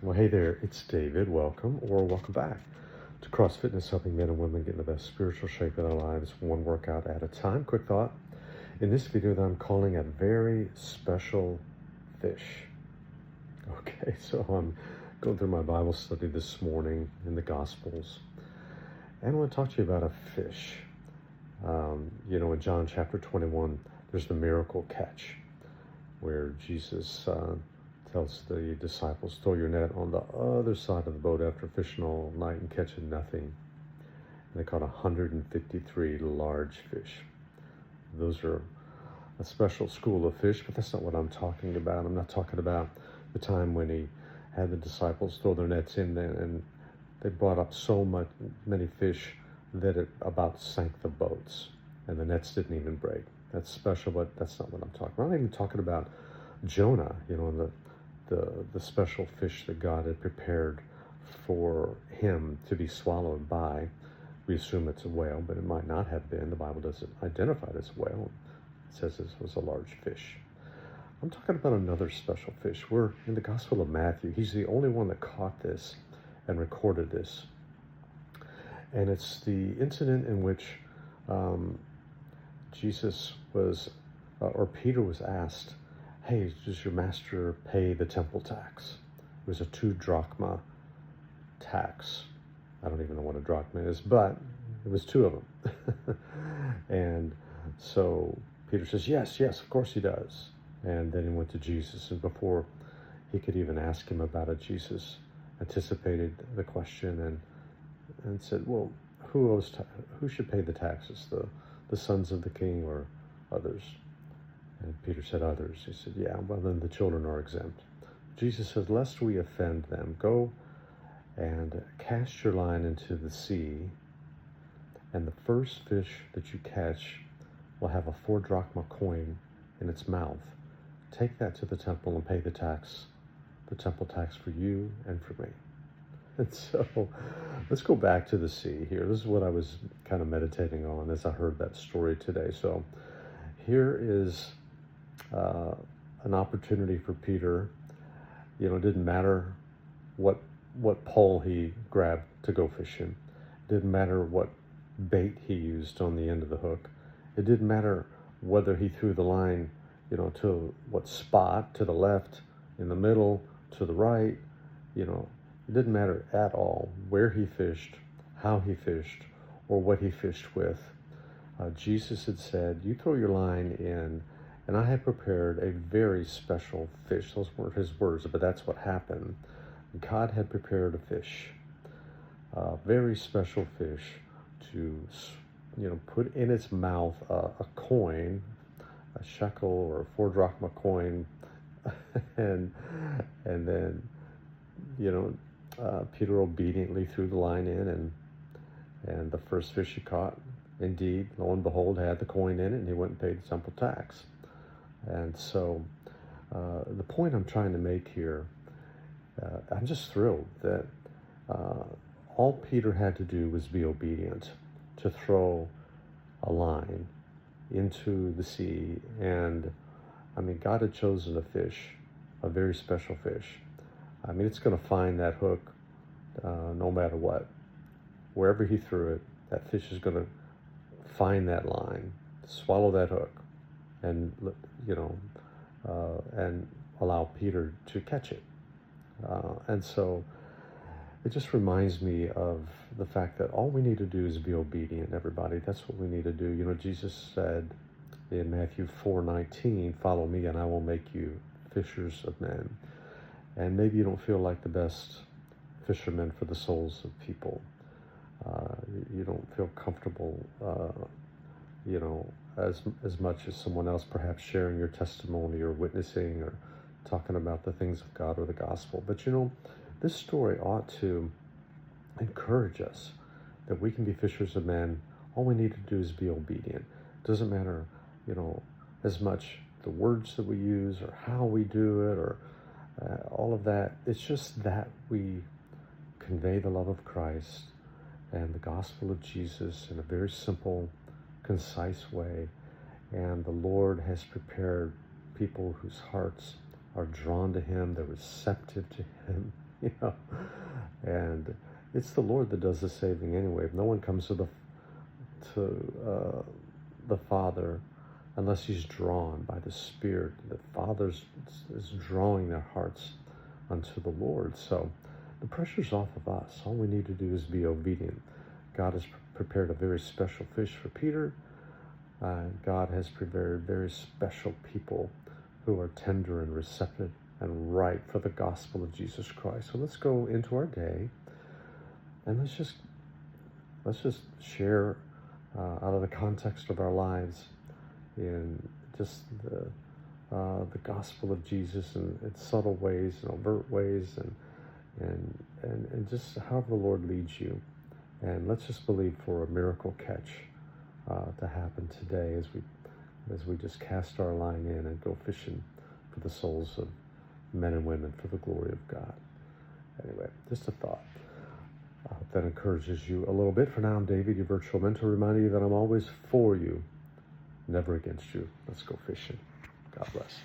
Well, hey there, it's David. Welcome or welcome back to Cross Fitness, helping men and women get in the best spiritual shape of their lives, one workout at a time. Quick thought. In this video that I'm calling a very special fish. Okay, so I'm going through my Bible study this morning in the Gospels, and I want to talk to you about a fish. In John chapter 21, there's the miracle catch, where Jesus tells the disciples, throw your net on the other side of the boat after fishing all night and catching nothing. And they caught 153 large fish. Those are a special school of fish, but that's not what I'm talking about. I'm not talking about the time when he had the disciples throw their nets in there and they brought up many fish that it about sank the boats and the nets didn't even break. That's special, but that's not what I'm talking about. I'm not even talking about Jonah, and the special fish that God had prepared for him to be swallowed by. We assume it's a whale, but it might not have been. The Bible doesn't identify it as a whale. It says this was a large fish. I'm talking about another special fish. We're in the Gospel of Matthew. He's the only one that caught this and recorded this. And it's the incident in which Peter was asked, hey, does your master pay the temple tax? It was a 2 drachma tax. I don't even know what a drachma is, but it was 2 of them. And so Peter says, yes, of course he does. And then he went to Jesus, and before he could even ask him about it, Jesus anticipated the question and said, well, who should pay the taxes, the sons of the king or others? And Peter said, others. He said, yeah, well, then the children are exempt. Jesus said, lest we offend them, go and cast your line into the sea, and the first fish that you catch will have a 4 drachma coin in its mouth. Take that to the temple and pay the temple tax for you and for me. And so let's go back to the sea here. This is what I was kind of meditating on as I heard that story today. So here is an opportunity for Peter. It didn't matter what pole he grabbed to go fishing. It didn't matter what bait he used on the end of the hook. It didn't matter whether he threw the line, to what spot, to the left, in the middle, to the right. It didn't matter at all where he fished, how he fished, or what he fished with. Jesus had said, you throw your line in, and I have prepared a very special fish. Those weren't his words, but that's what happened. God had prepared a fish, a very special fish, to put in its mouth a coin, a shekel or a 4 drachma coin, and then Peter obediently threw the line in, and the first fish he caught, indeed, lo and behold, had the coin in it, and he went and paid the temple tax. And so the point I'm trying to make here, I'm just thrilled that all Peter had to do was be obedient to throw a line into the sea. And God had chosen a fish, a very special fish. It's going to find that hook no matter what. Wherever he threw it, that fish is going to find that line, swallow that hook, and and allow Peter to catch it. And so it just reminds me of the fact that all we need to do is be obedient, everybody. That's what we need to do. Jesus said in Matthew 4:19, follow me and I will make you fishers of men. And maybe you don't feel like the best fisherman for the souls of people. You don't feel comfortable, as much as someone else, perhaps sharing your testimony or witnessing or talking about the things of God or the gospel. But this story ought to encourage us that we can be fishers of men. All we need to do is be obedient. It doesn't matter, as much the words that we use or how we do it or all of that. It's just that we convey the love of Christ and the gospel of Jesus in a very simple, concise way. And the Lord has prepared people whose hearts are drawn to him, they're receptive to him, you know. And it's the Lord that does the saving anyway. No one comes to the Father unless he's drawn by the Spirit. The Father is drawing their hearts unto the Lord. So the pressure's off of us. All we need to do is be obedient. God has prepared a very special fish for Peter. God has prepared very special people who are tender and receptive and ripe for the gospel of Jesus Christ. So let's go into our day, and let's just share out of the context of our lives in just the gospel of Jesus in subtle ways and overt ways, and just however the Lord leads you. And let's just believe for a miracle catch to happen today as we just cast our line in and go fishing for the souls of men and women for the glory of God. Anyway, just a thought. I hope that encourages you a little bit. For now, I'm David, your virtual mentor, reminding you that I'm always for you, never against you. Let's go fishing. God bless.